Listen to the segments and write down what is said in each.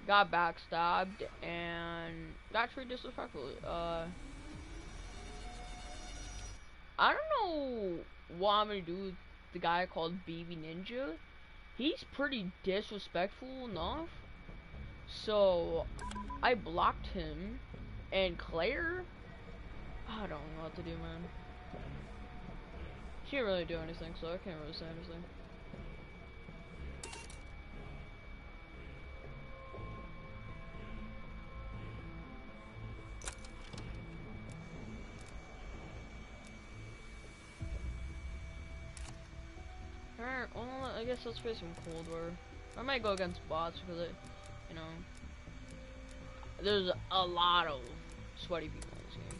got backstabbed and got treated disrespectfully. I don't know what I'm gonna do with the guy called Baby Ninja. He's pretty disrespectful enough, so I blocked him. And Claire, I don't know what to do, man. She didn't really do anything, so I can't really say anything. Alright, well, I guess let's play some Cold War. I might go against bots because you know, there's a lot of sweaty people in this game.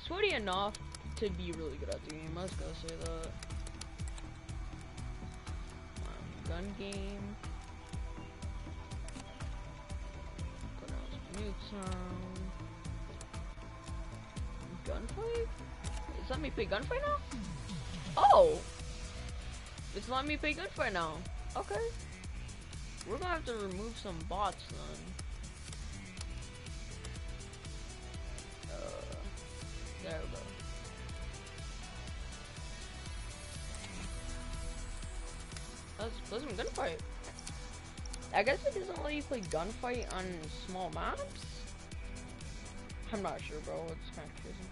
Sweaty enough to be really good at the game, I was gonna say that. Gun game. Put out some mute sound. Gunfight? It's letting me play gunfight now? Oh! It's letting me play gunfight now. Okay. We're gonna have to remove some bots then. There we go. Let's play some gunfight. I guess it doesn't let you play gunfight on small maps? I'm not sure, bro. It's kind of confusing.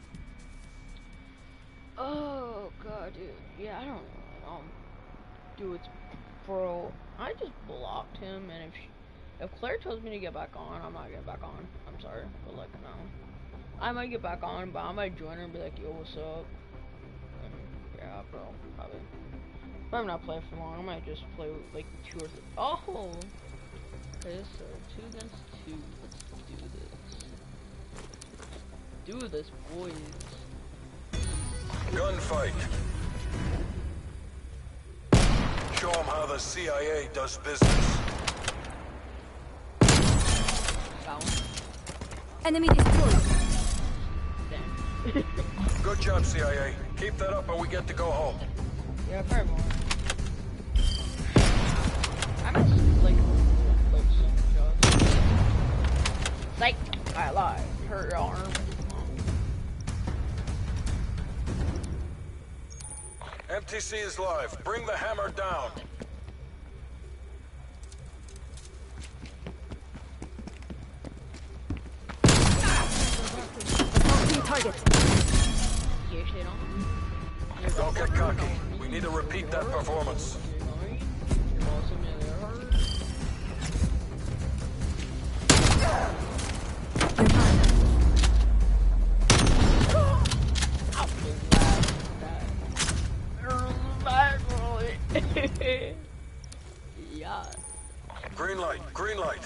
Oh, god, dude. Yeah, I don't know. Dude, bro, I just blocked him, and if Claire tells me to get back on, I'm not getting back on. I'm sorry, but like, no. I might get back on, but I might join her and be like, yo, what's up? And yeah, bro, probably. But I'm not playing for long. I might just play with like 2 or 3. Oh! Okay, so 2 against 2. Let's do this. Do this, boys. Gunfight. Show them how the CIA does business. Down. Enemy destroyed. Damn. Good job, CIA. Keep that up or we get to go home. Yeah, fair more. I missed like some shots. Psych! I lied. Hurt your arm. MTC is live. Bring the hammer down. Target. Don't get cocky. We need to repeat that performance. Yeah. Green light, green light.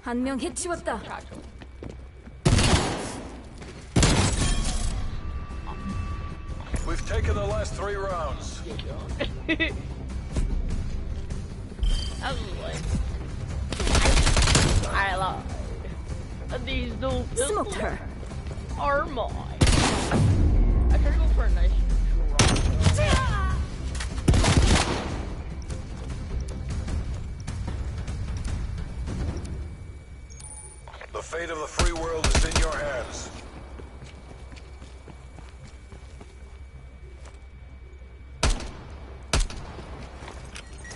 한 명 해치웠다. We've taken the last 3 rounds. I was like, I lied. These new Smoked her. are mine. I tried to go for a nice draw. The fate of the free world is in your hands.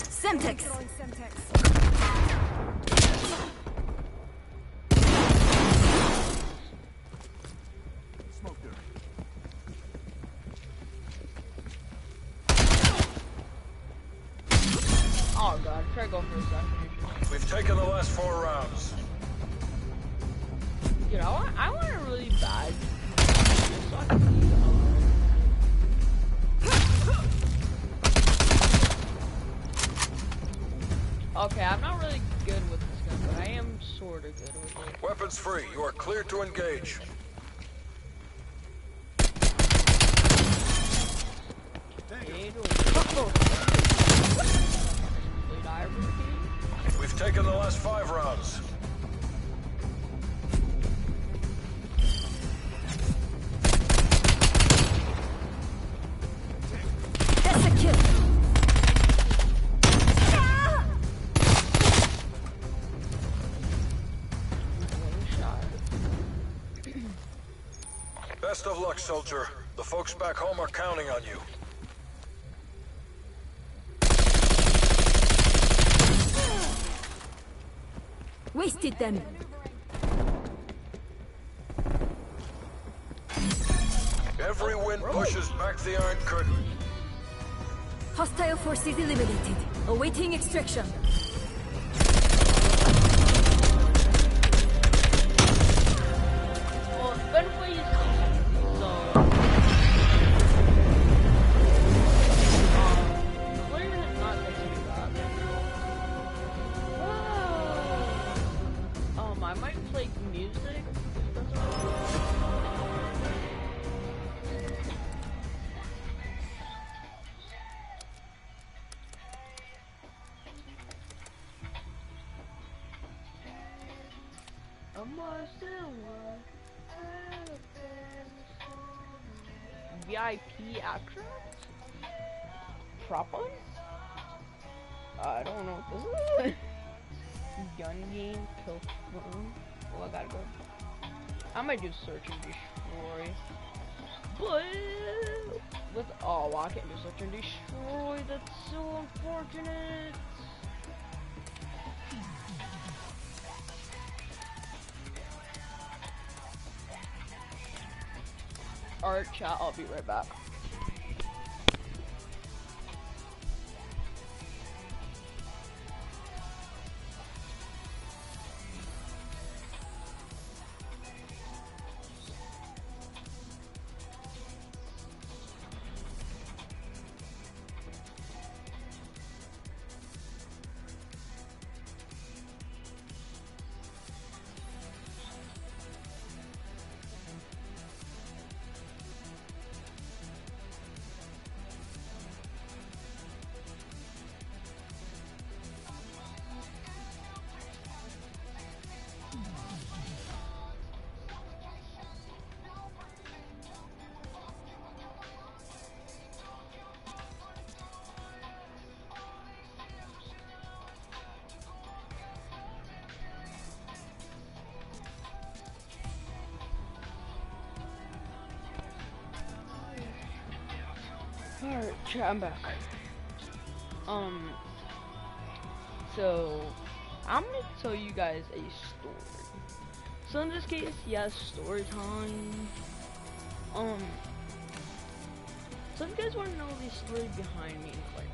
Semtex. Oh god, try to go for a second. We've taken the last 4 rounds. Dude, I want a really bad. So I can see the okay, I'm not really good with this gun, but I am sort of good with it. Weapons free. You are clear to engage. We've taken the last 5 rounds. soldier. The folks back home are counting on you. Wasted them. Every wind pushes back the Iron Curtain. Hostile forces eliminated. Awaiting extraction. Well, Ben plays so Claire is not taking that. Whoa. I might play music. VIP action? Prop on? I don't know what this is. Gun game, kill. Oh, I gotta go. I might do search and destroy. But with oh, I can't do search and destroy. That's so unfortunate. Alright, chat, I'll be right back. Alright, chat, I'm back. So I'm gonna tell you guys a story. So in this case, yes, story time. So if you guys want to know the story behind me and Claire,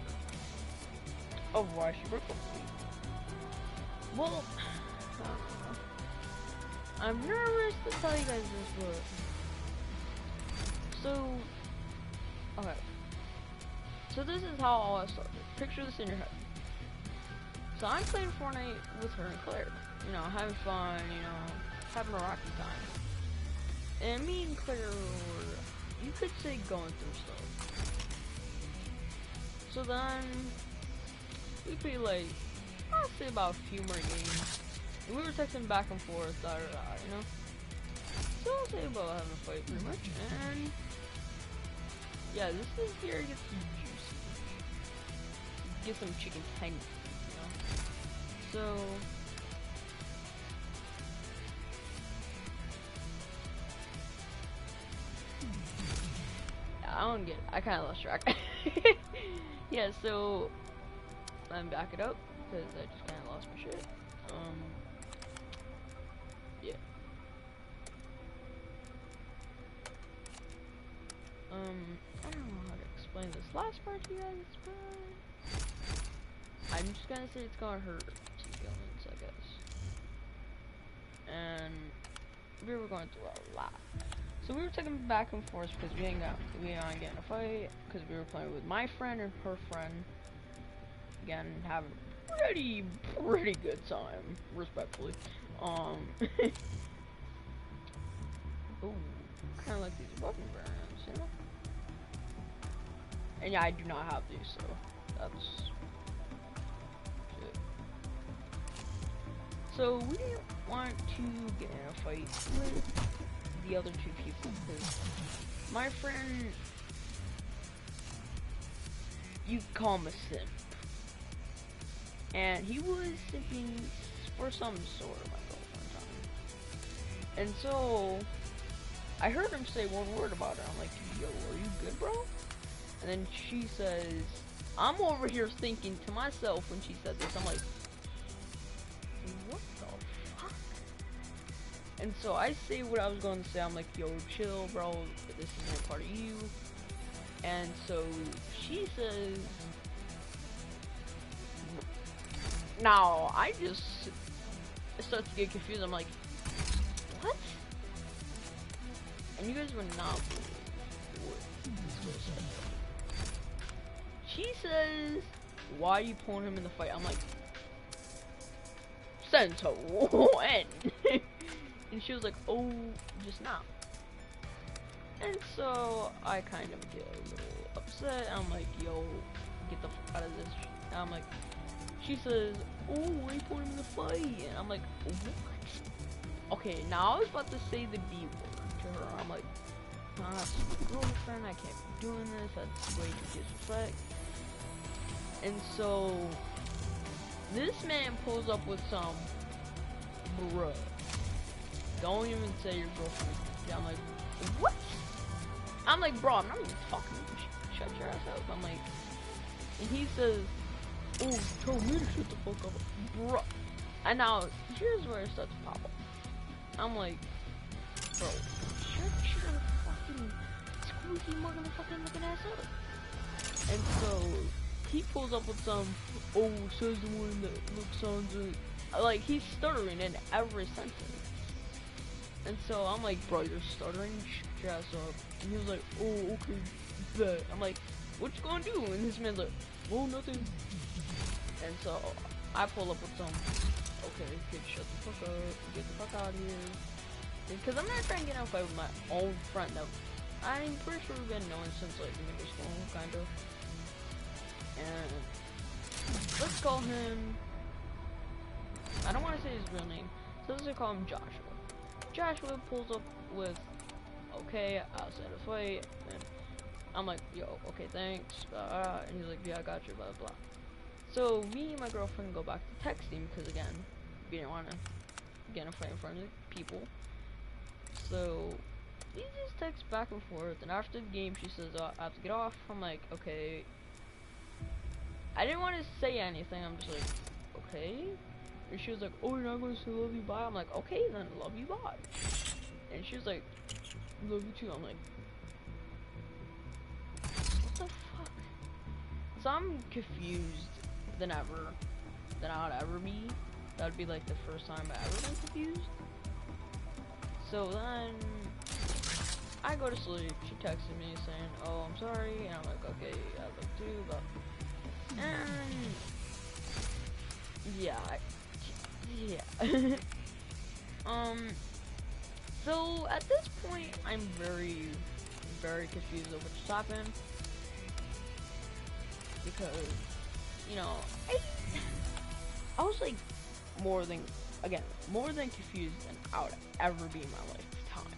of why she broke up with me, well, I'm nervous to tell you guys this, but so okay. So this is how all that started. Picture this in your head. So I'm playing Fortnite with her and Claire. You know, having fun, you know, having a rocky time. And me and Claire were, you could say, going through stuff. So then, we played like, I'll say about a few more games. And we were texting back and forth, you know. So I'll say about having a fight pretty much. And yeah, this is here gets juicy. Get some chicken tenders, you know. So yeah, I don't get it. I kinda lost track. Yeah, so I'm back it up because I just kinda lost my shit. Yeah. I don't know how to explain this last part to you guys, but I'm just gonna say it's gonna hurt T-Guns, I guess. And we were going through a lot. So we were taking back and forth because we ain't getting a fight because we were playing with my friend and her friend. Again, having a pretty good time, respectfully. Ooh, kinda like these weapon variants, you know? And yeah, I do not have these, so that's shit. So we didn't want to get in a fight with the other two people because my friend, you could call him a simp, and he was simping for some sort of my girlfriend time. And so I heard him say one word about it. I'm like, yo, are you good, bro? And then she says, I'm over here thinking to myself when she said this, I'm like, what the fuck? And so I say what I was going to say. I'm like, yo, chill, bro. This isn't part of you. And so she says, now I just start to get confused. I'm like, what? And you guys would not believe what this girl said. She says, why are you pulling him in the fight? I'm like, since when? And she was like, oh, just now. And so I kind of get a little upset. I'm like, yo, get the fuck out of this. And I'm like, she says, oh, why are you pulling him in the fight? And I'm like, what? Okay, now I was about to say the B word to her. I'm like, nah, that's my girlfriend. I can't be doing this. That's way too disrespect. And so this man pulls up with some, bruh, don't even say your girlfriend. Yeah, I'm like, what? I'm like, bro, I'm not even fucking. Shut your ass up. I'm like, and he says, oh, tell me to shut the fuck up, bro. And now here's where it starts to pop up. I'm like, bro, shut your fucking squeaky motherfucking looking ass up. And so he pulls up with some, oh, says the one that sounds like he's stuttering in every sentence. And so I'm like, bro, you're stuttering, shut your ass up. And he was like, oh, okay, bet. I'm like, what you gonna do? And this man's like, oh, nothing. And so I pull up with some, okay, kid, shut the fuck up, get the fuck out of here. Because I'm not trying to get in a fight with my own friend that I'm pretty sure we've been knowing since like middle school, kind of. And let's call him, I don't want to say his real name, so let's just call him Joshua. Joshua pulls up with, okay, outside of fight, and I'm like, yo, okay, thanks, and he's like, yeah, I got you, blah, blah, blah. So me and my girlfriend go back to texting, because again, we didn't want to get in a fight in front of people. So we just text back and forth, and after the game, she says, I have to get off. I'm like, okay. I didn't want to say anything, I'm just like, okay. And she was like, oh, you're not going to say love you, bye? I'm like, okay, then love you, bye. And she was like, love you too. I'm like, what the fuck? So I'm confused than I would ever be. That would be like the first time I ever been confused. So then I go to sleep. She texted me saying, oh, I'm sorry. And I'm like, okay, I love too, but and yeah. So at this point, I'm very, very confused of what just happened, because, you know, I was like more than confused than I would ever be in my lifetime.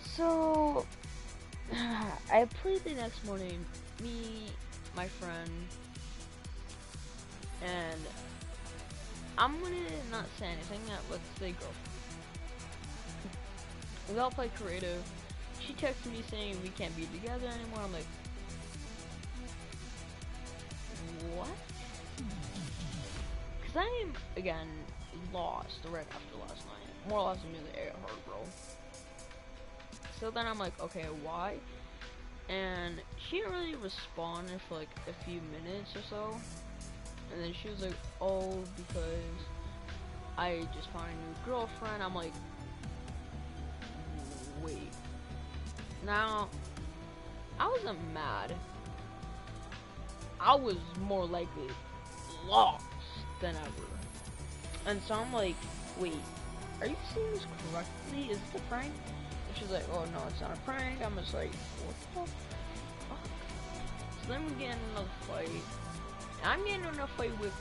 So I played the next morning, me, my friend, and I'm gonna not say anything yet, let's say girlfriend. We all play creative. She texted me saying we can't be together anymore. I'm like, what? Because I am, again, lost right after last night. More lost than the air hard, bro. So then I'm like, okay, why? And she didn't really respond for like a few minutes or so. And then she was like, oh, because I just found a new girlfriend. I'm like, wait. Now, I wasn't mad. I was more likely lost than ever. And so I'm like, wait, are you seeing this correctly? Is this a prank? And she's like, oh no, it's not a prank. I'm just like, what the fuck? So then we get in another fight. I'm getting in a fight with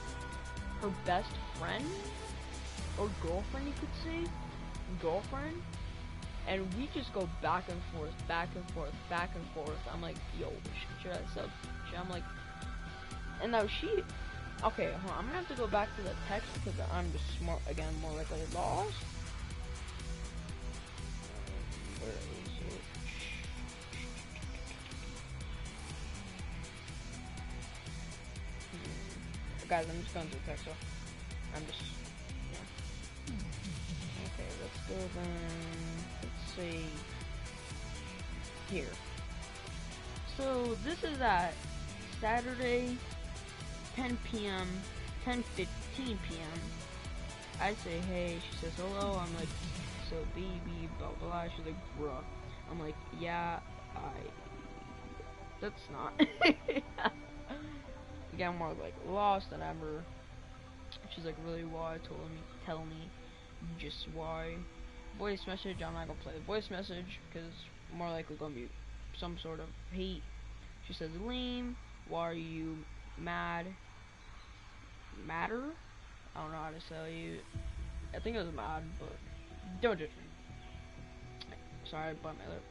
her best friend, or girlfriend you could say, girlfriend, and we just go back and forth, back and forth, back and forth. I'm like, yo, shut your ass up. I'm like, and now she, okay, hold on, I'm gonna have to go back to the text because I'm just more likely lost. Where is it? Guys, I'm just going to text her. I'm just, yeah. Okay, let's go then, let's see, here. So, this is at Saturday, 10 p.m., 10:15 p.m. I say, hey, she says, hello, I'm like, so baby, blah, blah, she's like, bruh. I'm like, yeah, that's not. Again, I'm more like lost than ever. She's like, really, why? Tell me, just why. Voice message, I'm not gonna play the voice message because more likely gonna be some sort of hate. She says, lame, why are you mad? Matter? I don't know how to tell you. I think it was mad, but don't judge me. Sorry, I bit my lip.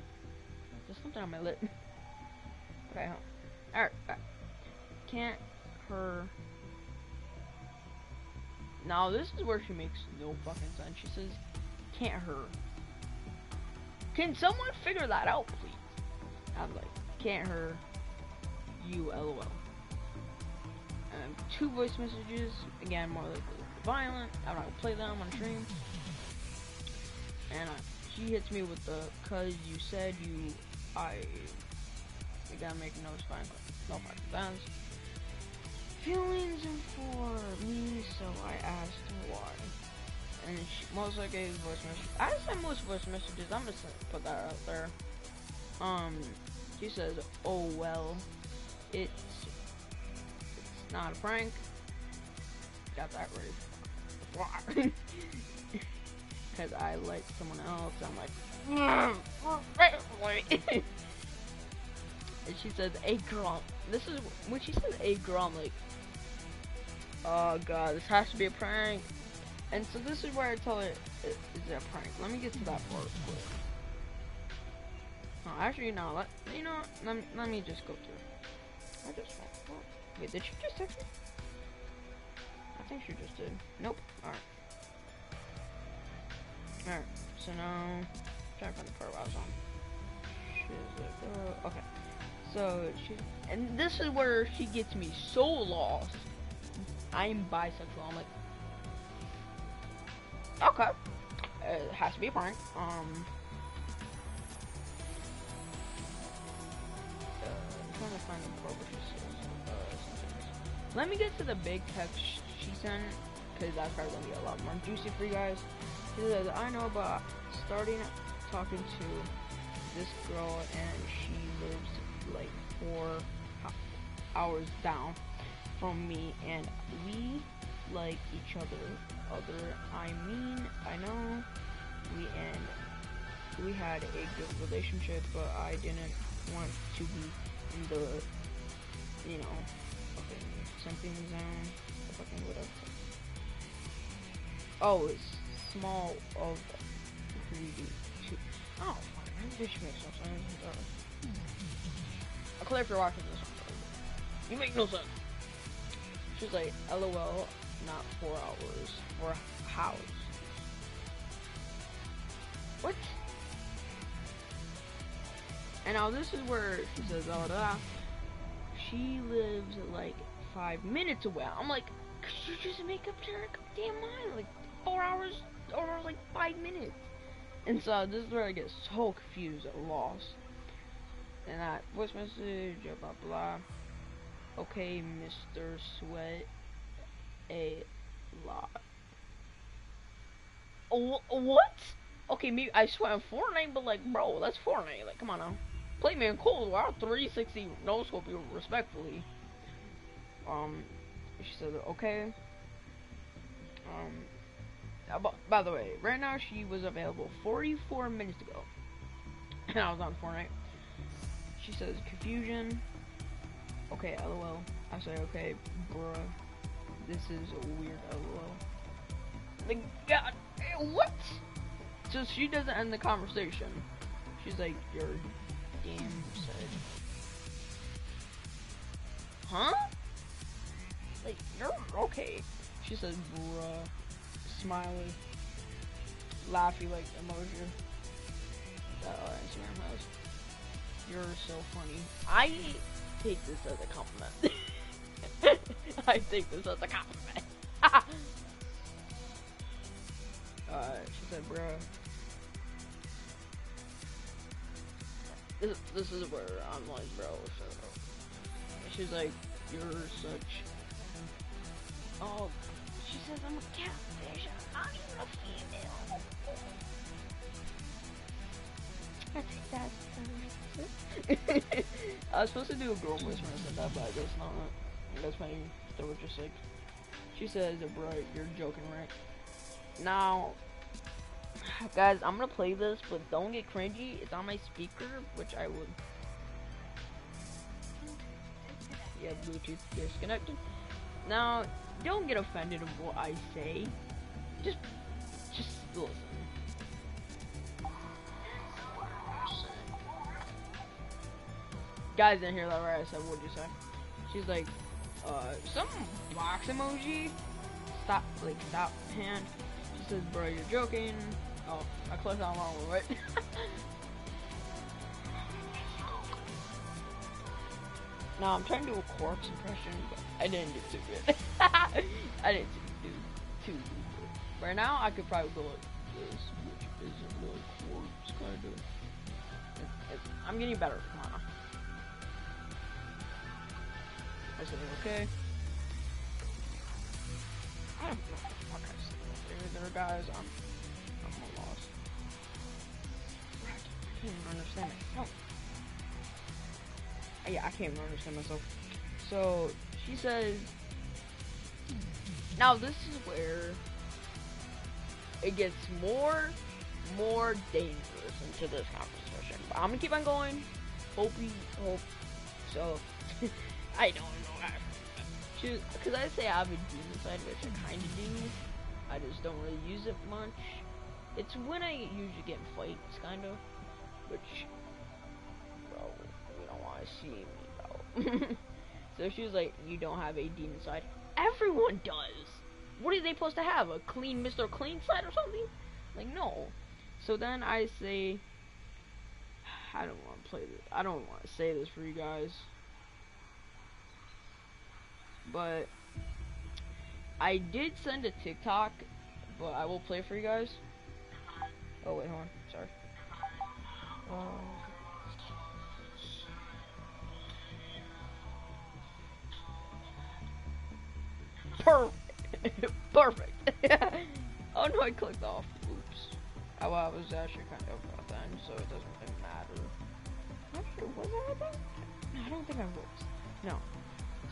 There's something on my lip. Okay, alright. Can't her. Now, this is where she makes no fucking sense. She says, can't her. Can someone figure that out, please? I'm like, can't her. You, lol. 2 voice messages. Again, more like violent. I'm not gonna play them on stream. And she hits me with the, cause you said you, gotta make no fine, no fucking sense. Feelings for me, so I asked why. And she most likely gave voice message. I send most voice messages. I'm just gonna put that out there. She says, "Oh well, it's not a prank." Got that ready. Why? Because I like someone else. I'm like, and she says, "A girl." This is when she says "a girl." I'm like, oh god, this has to be a prank. And so this is where I tell her it's a prank. Let me get to that part quick. No, actually, no. You know, let me just go through. I just want. Wait, did she just text me? I think she just did. Nope. All right. All right. So now, trying to find the part I was on. She's like, okay. So and this is where she gets me so lost. I'm bisexual. I'm like, okay, it has to be a prank. I'm trying to find the part where she says, let me get to the big text she sent, because that's probably gonna be a lot more juicy for you guys. She says, I know about starting talking to this girl, and she lives like 4 hours down from me, and we like each other. I mean, I know we had a good relationship, but I didn't want to be in the, you know, fucking something zone, fucking whatever. Oh, it's small of 3D2. Oh, fuck, this makes no sense. Claire, if you're watching this one, you make no sense. She's like, LOL, not 4 hours. 4 hours. What? And now this is where she says, oh, she lives like 5 minutes away. I'm like, could you just make up to her damn mind? Like 4 hours or like 5 minutes. And so this is where I get so confused and lost. And that voice message, blah blah. Okay, Mr. Sweat, a lot. Oh, what? Okay, maybe I sweat in Fortnite, but like, bro, that's Fortnite. Like, come on now. Play me in Cold War 360 no scope you respectfully. She said, okay. By the way, right now she was available 44 minutes ago. And I was on Fortnite. She says, confusion. Okay, LOL. I say, okay, bruh. This is a weird LOL. Like, God, what? So she doesn't end the conversation. She's like, your game said. Huh? Like, you're okay. She says, bruh. Smiley. Laughy, like, emoji. that our Instagram has. You're so funny. I take this as a compliment. I take this as a compliment. She said, bruh. This is where I'm like, bro, shut up. She's like, you're such... Oh, she says I'm a catfish. I'm not even a female. I think that's I was supposed to do a girl voice when I said that, but I guess not. That's my throat just like... She says, bro, you're joking, right? Now... Guys, I'm gonna play this, but don't get cringy. It's on my speaker, which I would. Yeah, Bluetooth disconnected. Now, don't get offended of what I say. Just listen. Guys didn't hear that right. I said, what'd you say? She's like, some box emoji. Stop hand. She says, bro, you're joking. Oh, I clicked on the wrong one, right? Now I'm trying to do a corpse impression, but I didn't do too good. I didn't do too good. Right now, I could probably go like this, which isn't really corpse kind of. I'm getting better. Come on. I said, okay. I don't know what the fuck I said there, guys. I'm lost. I can't even understand myself. Yeah, I can't even understand myself. So, she says... Now, this is where... it gets more dangerous into this conversation. But I'm gonna keep on going. Hope. So, I don't know. Because I say I have a demon side, which I kind of do. I just don't really use it much. It's when I usually get in fights, kind of. Which, bro, you don't want to see me, bro. So she was like, you don't have a demon side. Everyone does. What are they supposed to have? A clean Mr. Clean side or something? Like, no. So then I say, I don't want to play this. I don't want to say this for you guys. But I did send a TikTok, but I will play for you guys. Oh wait, hold on. Sorry. Perfect. Perfect. Oh no, I clicked off. Oops. Oh, I was actually kind of about that, so it doesn't really matter. Actually, was I about? No, I don't think I was. No.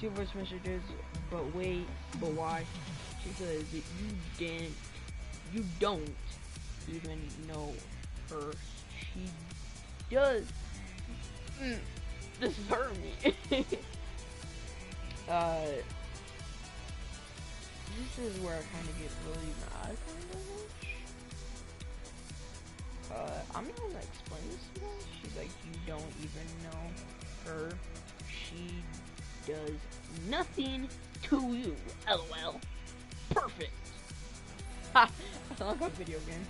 2 voice messages, but wait, but why? She says that you don't even know her. She does. This hurt me. This is where I kind of get really mad, I'm gonna explain this to you guys. She's like, you don't even know her. She does nothing to you. LOL. Perfect. Ha! I sound like a video game.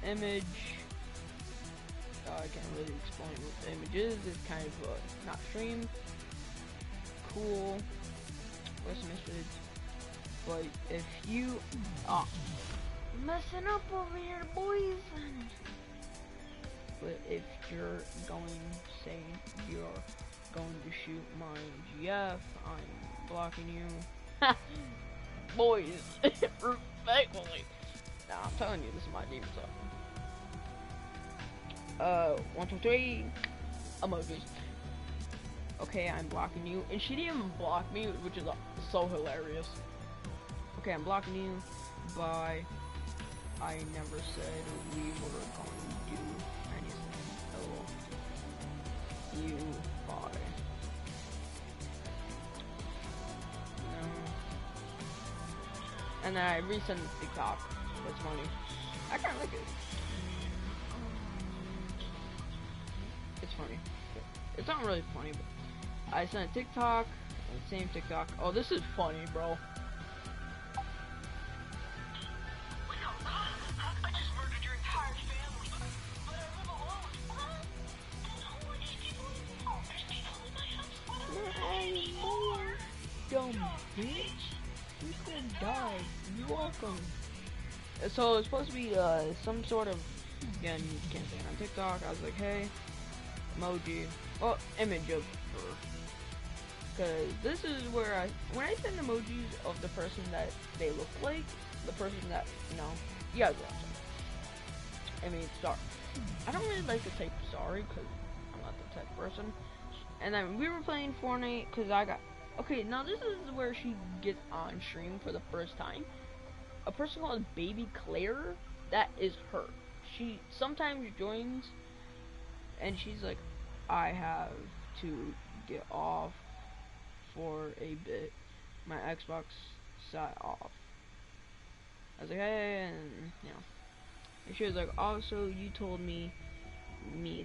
Image. I can't really explain what the image is. It's kind of not streamed. Cool. Voice message. But if you messing up over here, boys. But if you're say you're going to shoot my GF, I'm blocking you. Boys, respectfully. Nah, I'm telling you, this is my demon stuff. 1, 2, 3 emojis. Okay, I'm blocking you, and she didn't even block me, which is so hilarious. Okay, I'm blocking you. Bye. I never said we were going to do anything. Oh, you. Bye. No. And then I resend TikTok. That's funny. I kind of like it. It's funny. It's not really funny, but I sent a TikTok. Same TikTok. Oh, this is funny, bro. welcome. So it's supposed to be some sort of, again, you can't say it on TikTok. I was like, hey, emoji, oh, image of her. Cause this is where when I send emojis of the person that they look like, the person that, you know, you guys watch it. I mean, sorry. I don't really like to type sorry, cause I'm not the type person. And then we were playing Fortnite, cause okay, now this is where she gets on stream for the first time. A person called Baby Claire, that is her. She sometimes joins, and she's like, I have to get off for a bit. My Xbox sat off. I was like, hey, and you know. And she was like, also, you told me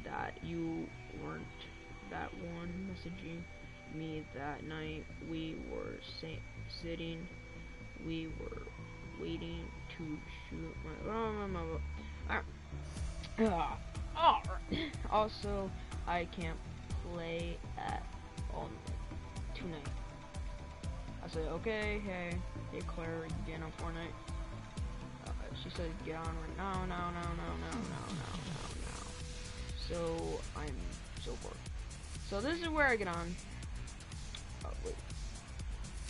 that you weren't that one messaging me that night. We were sitting, we were waiting to shoot my also, I can't play at all tonight. I said, okay, hey Claire, you getting on Fortnite? She said, get on right now. So I'm so bored. So this is where I get on. Oh wait,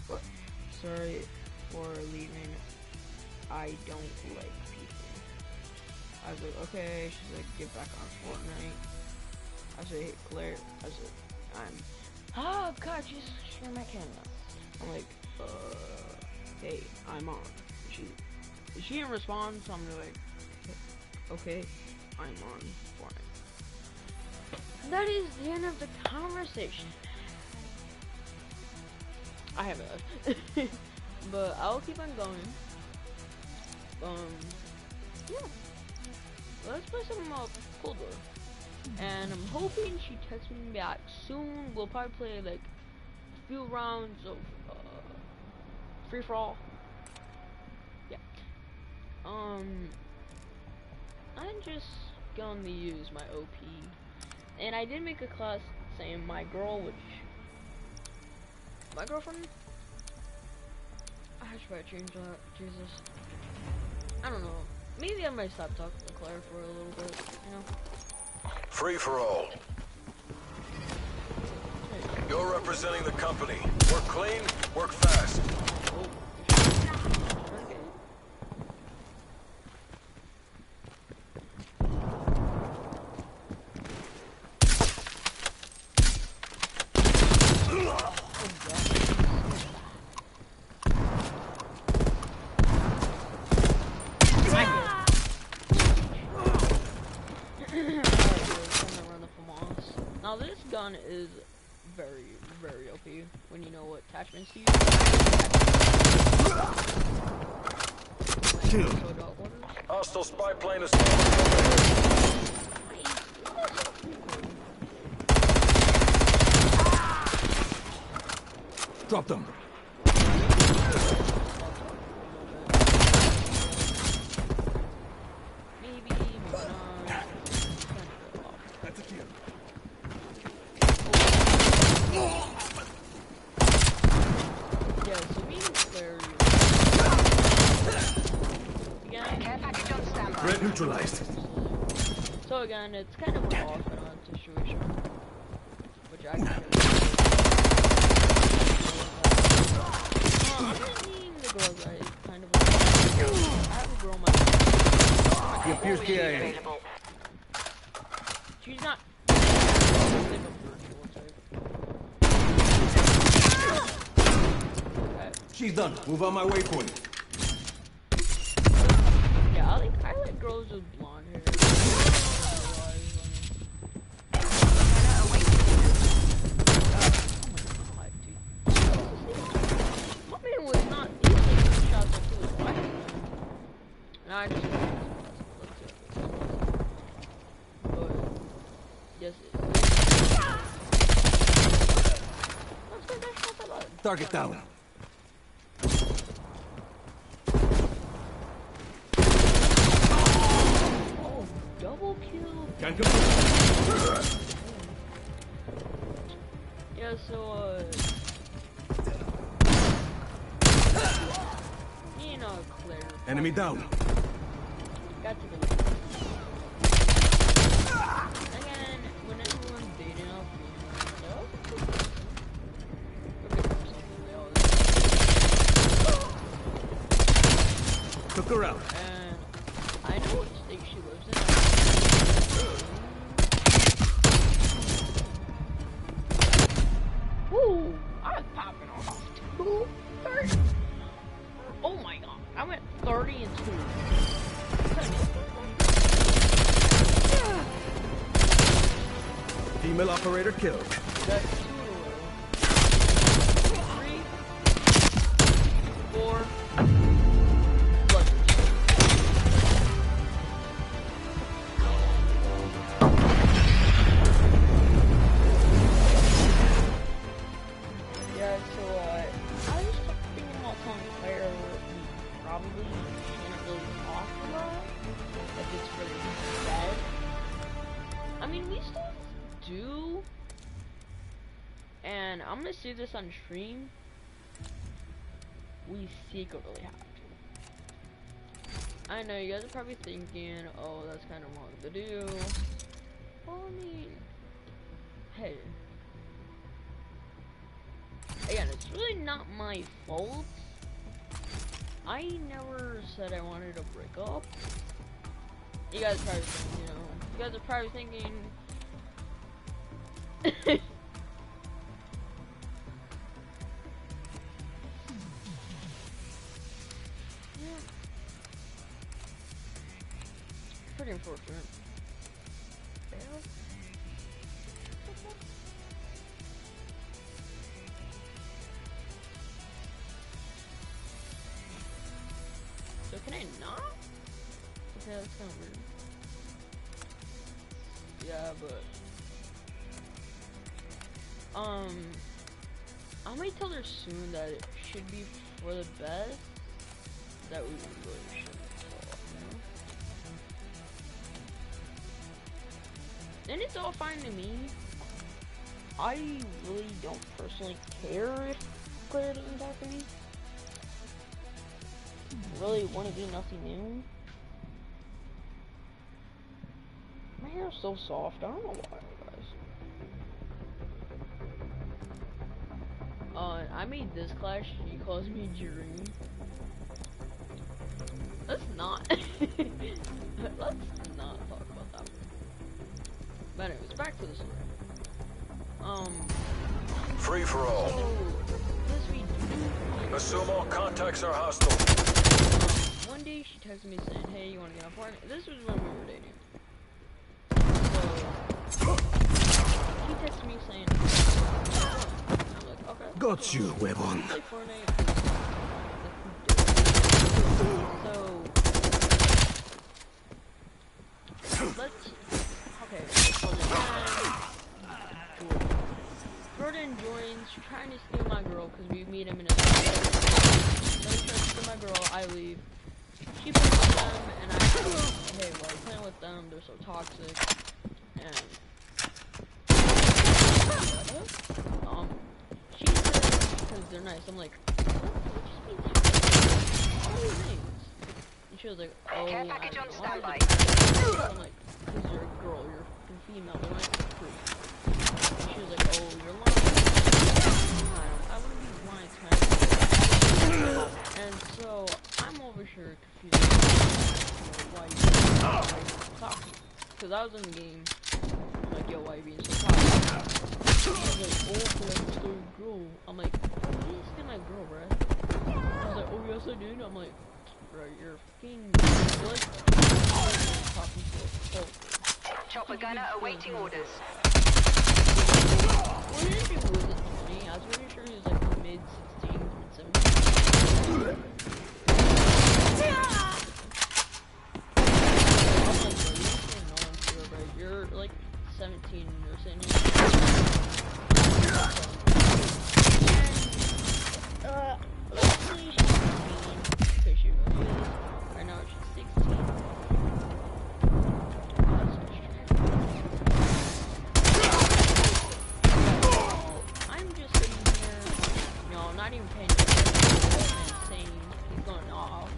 what? Sorry for leaving. I don't like people. I was like, okay. She's like, get back on Fortnite. I said, hey Claire. I said, oh god, she's sharing my camera. I'm like, hey, I'm on. She didn't respond, so I'm like, okay, I'm on Fortnite. And that is the end of the conversation. I haven't left. But I'll keep on going. Yeah. Let's play some Cold War. And I'm hoping she texts me back soon. We'll probably play like a few rounds of free for all. Yeah. I'm just gonna use my OP, and I did make a class saying my girlfriend. I should probably change that. Jesus. I don't know. Maybe I might stop talking to Claire for a little bit. You know. Free for all. You're representing the company. Work clean, work fast. Oh. Now this gun is very, very OP when you know what attachments to use. Hostile spy plane is Drop them. That's a kill. Yeah, so being Claire, Threat neutralized. so again, it's kind of an off and on situation, which I kind of. The girls are kind of. I have a girl myself. He appears KIA. She's not. She's done. Move on my waypoint. Yeah, I like girls with blonde hair. My man was not easily shots up to his wife. And I just but yes Target down. double kill. Can complete. Yeah, so me and Claire. Enemy down. Got to be. Again, when everyone's dating up, Took her out. and I know what state she lives in. Woo! I was popping off 230. Oh my god, I went 30 and 2. Female operator killed. That's 2 in a row. 3, 4. Yeah, so I was thinking about telling Claire we probably shouldn't really talk about if it's really bad. I mean, we still do, and I'm gonna say this on stream. We secretly have to. I know you guys are probably thinking, oh, that's kind of wrong to do. Well, I mean, hey. Again, it's really not my fault. I never said I wanted to break up. You guys are probably thinking, you guys are probably thinking. Yeah. Pretty unfortunate. Fail? So can I not? Okay, that's kind of weird. Yeah, but I might tell her soon that it should be for the best. That we really shouldn't talk, you know? And it's all fine to me. I really don't personally care if Claire doesn't talk to me. Really want to be nothing new. My hair is so soft. I don't know why, guys. I made this clash. She calls me Jeremy. Let's not. Let's not talk about that. But anyways, back to the story. Free for all. So this week. Assume all contacts are hostile. One day she texted me saying, "Hey, you want to get on Fortnite?" This was when we were dating. So she texted me saying, I'm like, okay. Got you, huevon. Play Fortnite. So let's. Okay. Jordan joins, trying to steal my girl because we meet him in a. So he tries to steal my girl. I leave. She plays with them, and I hey, while I'm playing with them, they're so toxic. And she says because they're nice. I'm like, what do you mean? What are your names? And she was like, oh, Care package on standby. I'm like, because you're a girl, you're a female, they're like free. And she was like, oh, you're lying. I wouldn't be lying to my. And so I'm over here confused. Why you toxic? Because I was in the game. I'm like, yo, why you being so toxic? She was like, oh, because I stole your girl. I'm like, you didn't steal my girl, bruh. I was like, oh, yes, I did. I'm like, bro, you're a fiend. What? Talking to a Chopper gunner awaiting orders. Well, he didn't do was it 20. I was pretty sure he was like mid 16, mid 17. You're like 17 or something. Hopefully she's 16, because she really is. Right now she's 16. I'm just sitting here, not even paying attention, and saying he's going off.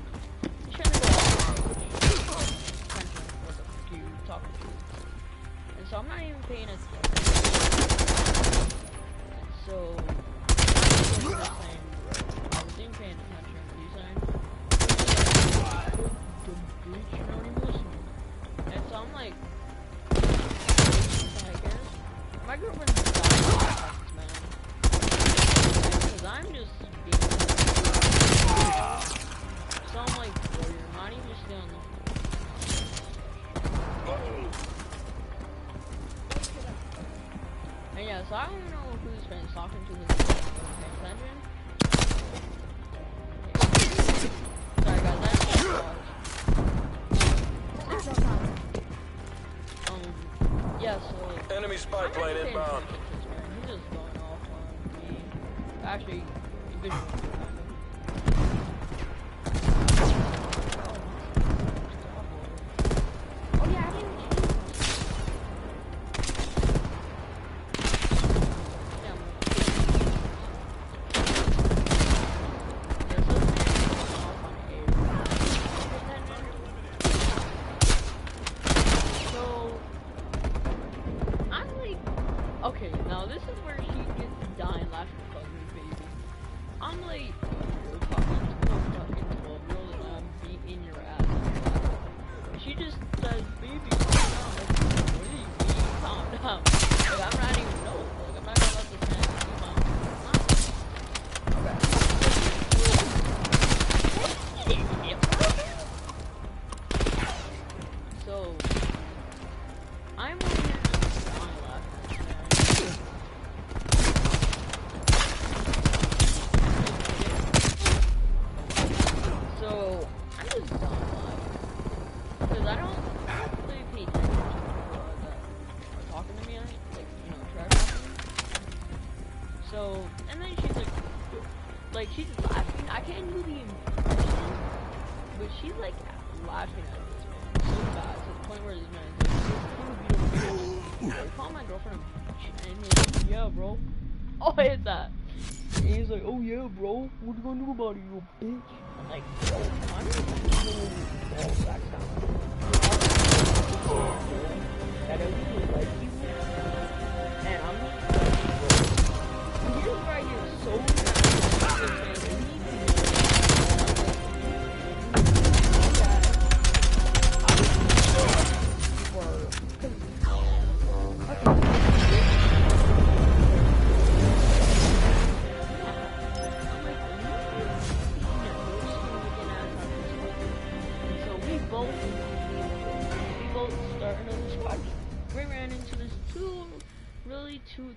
Cause I'm just being so I'm like, bro, you're not even still and yeah, so I don't know who's been talking to this attention. Sorry guys, I don't yeah, so Enemy spy plane inbound. he's just going off on me. Actually, good. Oh yeah, I didn't okay, now this is where she gets to die and laugh at me, baby. I'm like, you're fucking 12-year-old and I'm beating your ass. And she just says, baby, calm down. Like, what do you mean, calm down? Like, I'm not even know. Like, I'm not gonna let this man keep on. So, I'm over here just dying laughing. So, I'm just done laughing. Because I don't really pay attention to people that are talking to me, like, you know, trash talking. So, and then she's like, she's laughing. I can't do the impression, but she's like laughing at this man so bad to the point where this man is like, I call my girlfriend a bitch, and he's like, yeah, bro. Oh, it's that. And he's like, oh yeah, bro, what you gonna do about it, you bitch? I'm like, bro, I'm just ball sacks down. That I really like you. And I'm just like, bro. Here's where I get so mad.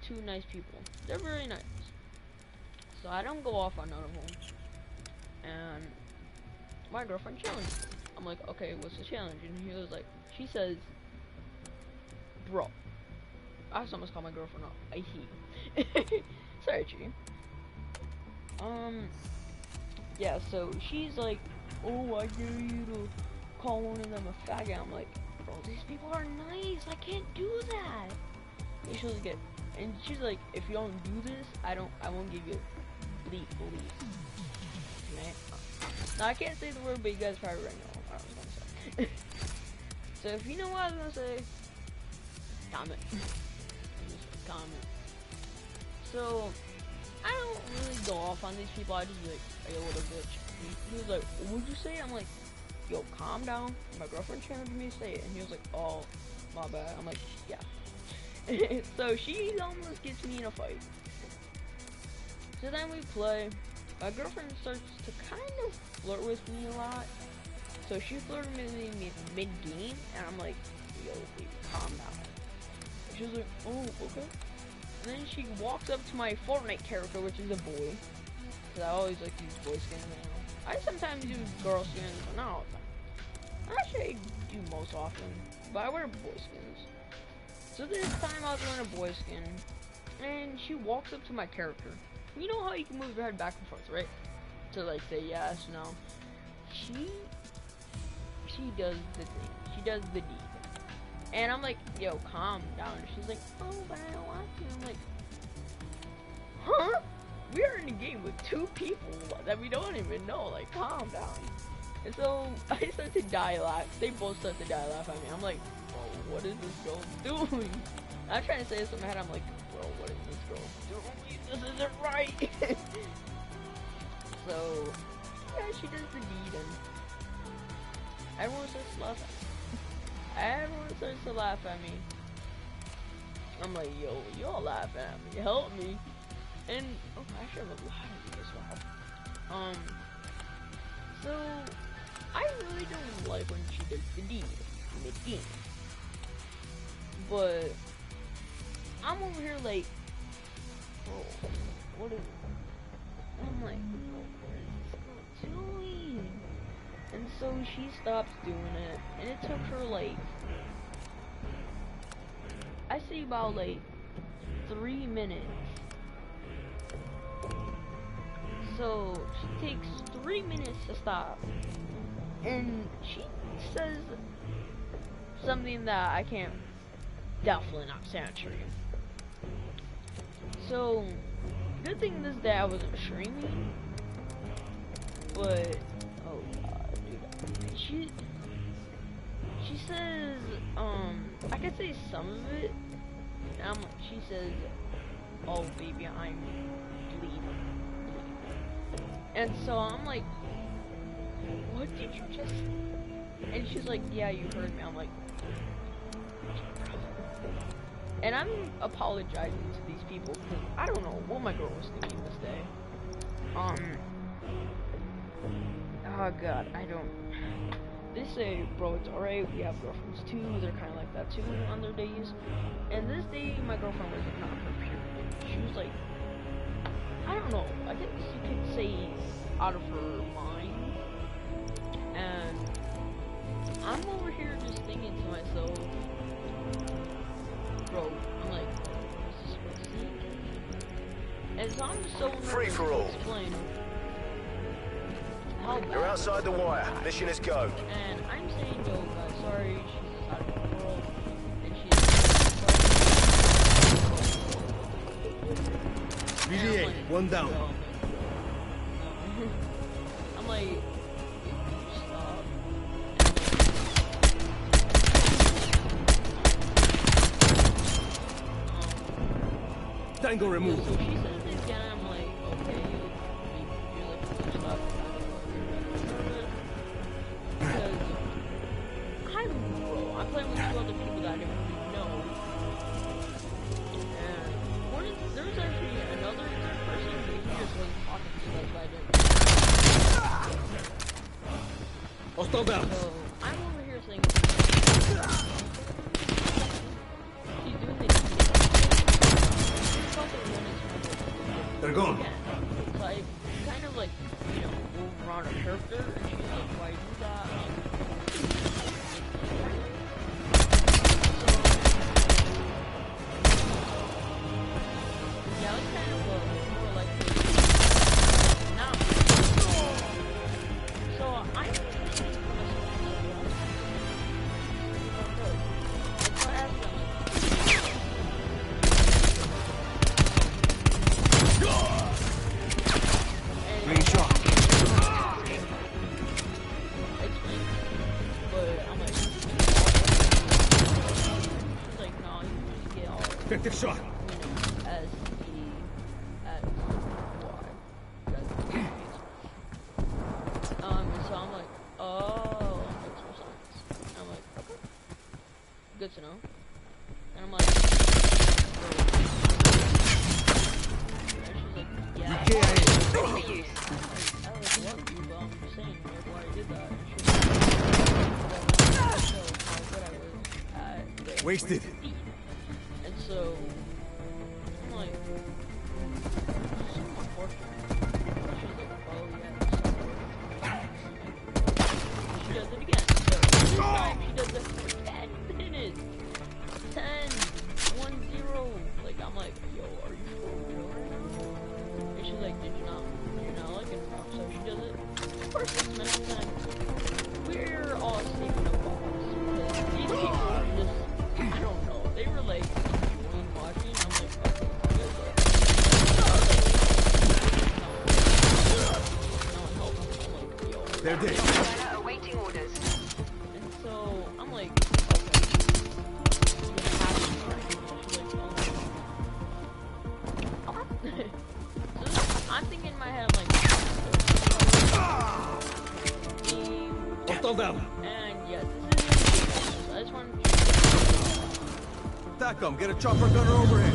Two nice people. They're very nice. So I don't go off on none of them. And my girlfriend challenged me. I'm like, okay, what's the challenge? And he was like, she says, bro. I almost call my girlfriend up. I he. Sorry, G. Yeah, so she's like, oh, I dare you to call one of them a faggot. I'm like, bro, these people are nice. I can't do that. And she'll get. And she's like, if you don't do this, I won't give you bleep. Okay? Now I can't say the word, but you guys probably already know what I was gonna say. So if you know what I was gonna say, comment. Just comment. So I don't really go off on these people. I just be like, hey, yo, what a bitch. And he was like, what would you say? I'm like, yo, calm down. My girlfriend challenged me to say it, and he was like, oh, my bad. I'm like, yeah. So she almost gets me in a fight. So then we play. My girlfriend starts to kind of flirt with me a lot. So she flirted with me mid-game, and I'm like, yo, baby, calm down. And she was like, oh, okay. And then she walks up to my Fortnite character, which is a boy. Because I always like to use boy skins now. I sometimes use girl skins, but not all the time. Actually, I do most often, but I wear boy skins. So this time I was wearing a boy skin, and she walks up to my character. You know how you can move your head back and forth, right? To like say yes, no. She does the thing. She does the deed. And I'm like, yo, calm down. She's like, oh, but I don't want to. I'm like, huh? We are in a game with two people that we don't even know. Like, calm down. And so I start to die laugh. They both start to die laugh at me. I'm like, bro, what is this girl doing? I'm trying to say this in my head. I'm like, bro, what is this girl doing? This isn't right. So yeah, she does the deed, and everyone starts to laugh at me. Everyone starts to laugh at me. I'm like, yo, y'all laughing at me. Help me. And oh, I should have a lot of these as well. So I really don't like when she does the deed mid-game, but I'm over here like, oh, what is? I'm like, oh, what is this girl doing? And so she stops doing it, and it took her like, I say about like 3 minutes. So she takes 3 minutes to stop, and she says something that I can't definitely not say on stream. So good thing this day I wasn't streaming, but oh god, dude, she says I could say some of it. She says, "Oh baby, I'm bleeding." And so I'm like, what did you just? And she's like, yeah, you heard me. I'm like, and I'm apologizing to these people because I don't know what my girl was thinking this day. Oh god, I don't. They say, bro, it's alright. We have girlfriends too. They're kind of like that too on their days. And this day, my girlfriend was not her period. She was like, I don't know, I guess you could say out of her mind, and I'm over here just thinking to myself, bro, I'm like, is this what it's like? And so I'm just so Free for all. explain how bad You're outside the wire. Mission is go. and I'm saying, yo guys, sorry, she's just out of the world, and she's BDA, like, one down. no. I'm like, stop. Tango So removed. she says it again, I'm like, okay, you're like, stop. Because I'm playing with 2 other people that I didn't really know. And there's actually another third person, but he just wasn't talking to us, so I didn't. Hostile down. So I'm over here saying, she's doing the They're gone. so I kind of like, you know, over on her character, and she's like, why do that? Yeah, it's kind of more like now. So I'm just thinking to myself, and so I asked them, Green shot. but I'm like, she's like, no, you just get all, Effective shot. S, E, X, Y. And so I'm like, oh, makes more sense. And I'm like, okay, good to know. And I'm like, and she's like, yeah. Ready for use. I like love you, but I'm just saying, like, why I did that. And she was like, so how good I was at the Wasted. deed. And so I'm like, so unfortunate. She was like, oh yeah. She does it again. So this time she does it for 10 minutes. 10, 1, 0. Like I'm like, yo, are you for real right now? And she's like, did you not like it? So she does it for 6 minutes, and we're all safe in a box. Because these people are just, I don't know, they were like enjoying watching. I'm like, okay, good, but no one helped me. I'm like, yo. They're dead. Gunner awaiting orders. And so I'm like, okay. So I'm thinking in my head, I'm like, Hostile down. and yeah, this is I just wanted to TACOM, get a chopper gunner overhead.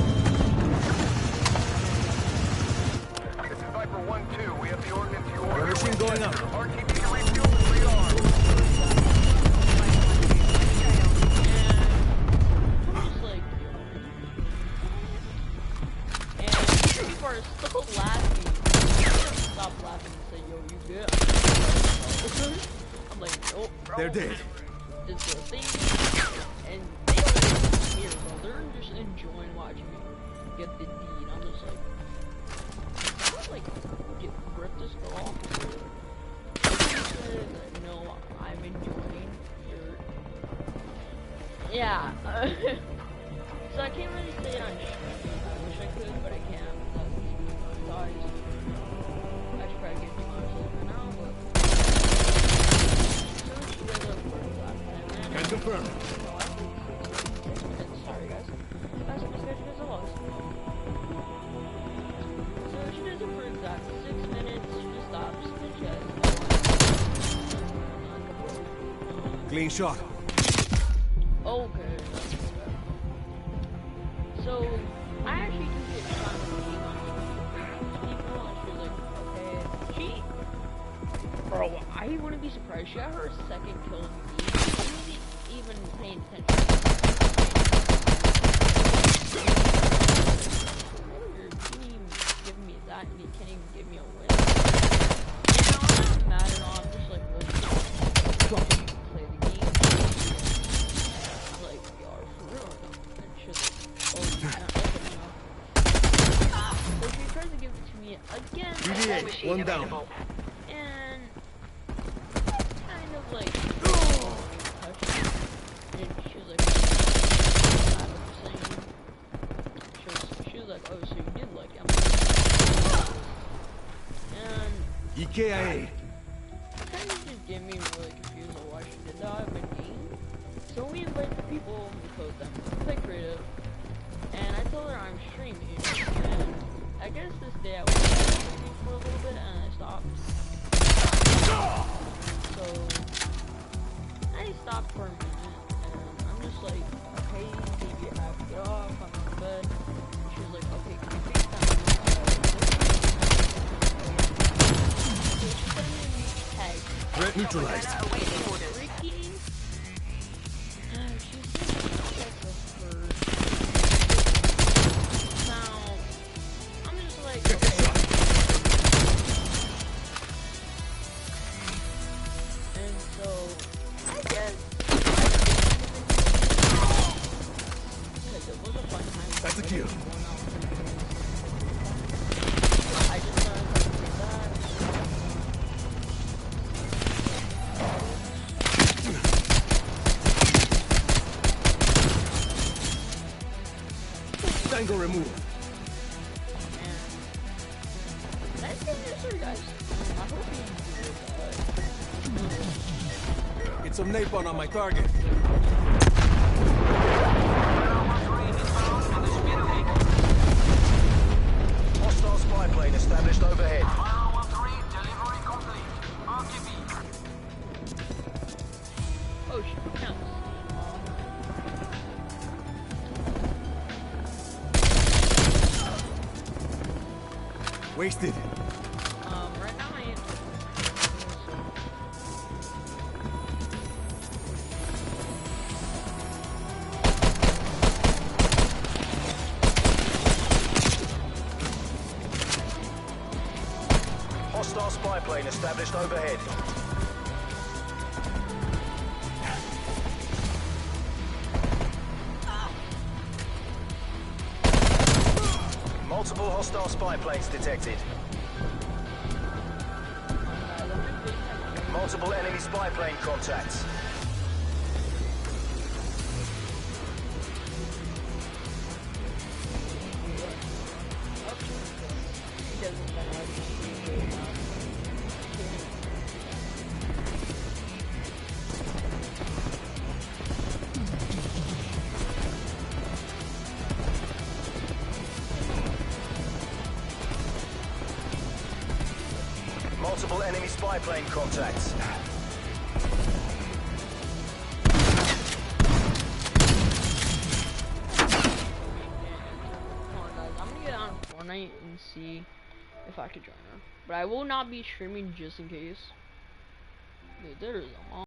going up. Just like, and people are still laughing. Stop laughing and say, yo, you good? I'm like, nope, bro. They're dead. It's a thing. And they don't even care, bro. They're just enjoying watching me get the deed. I'm just like, rip this girl off. No, I'm enjoying your... Yeah. So I can't really say it on stream. I wish I could, but I can't. Because guys, I should probably get too much right now, but... So she does a first last time. Can confirm. Sorry guys. That's my schedule is a lot. So she does it for exact 6 minutes. She stops and she has Clean shot. okay. So I actually do get shot with people and she was like, okay. She bro, I wouldn't be surprised. She got her second kill in the game. She wasn't even paying attention. You didn't even give me that and you can't even give me a win. You know, I'm not mad at all, I'm just like, really play the game. I was like, y'all for real. And she was like, oh, you're not liking enough. So she tries to give it to me again. BD-8, one down. And kind of like, oh, and she was like, I was saying, she was like, oh, so you did like it. I'm like, and EKIA. kind of just get me really confused on why she did that in my game. So we invite the people, we close them, we play creative, and I told her I'm streaming, and I guess this day I was streaming for a little bit, and I stopped. So I stopped for a minute, and I'm just like, hey, baby, I have to get off, I'm in bed. And she was like, okay, can you FaceTime me? So she sent me a new tag. Threat neutralized. Awaiting orders. Ricky? She said that's the first. Now, I'm just like, okay. And so, I guess, because it was a fun time. That's a kill. I just started to do that. Tango removed. And that's it, sir, guys. I hope you enjoyed that. Get some napalm on my target. Hostile spy plane established overhead. Oh, shit, counts. Wasted. Right now I am. Hostile spy plane established overhead. Multiple hostile spy planes detected. Multiple enemy spy plane contacts. Multiple enemy spy plane contacts. Hold on, guys. I'm gonna get on Fortnite and see if I could join her. But I will not be streaming just in case. Dude, there is a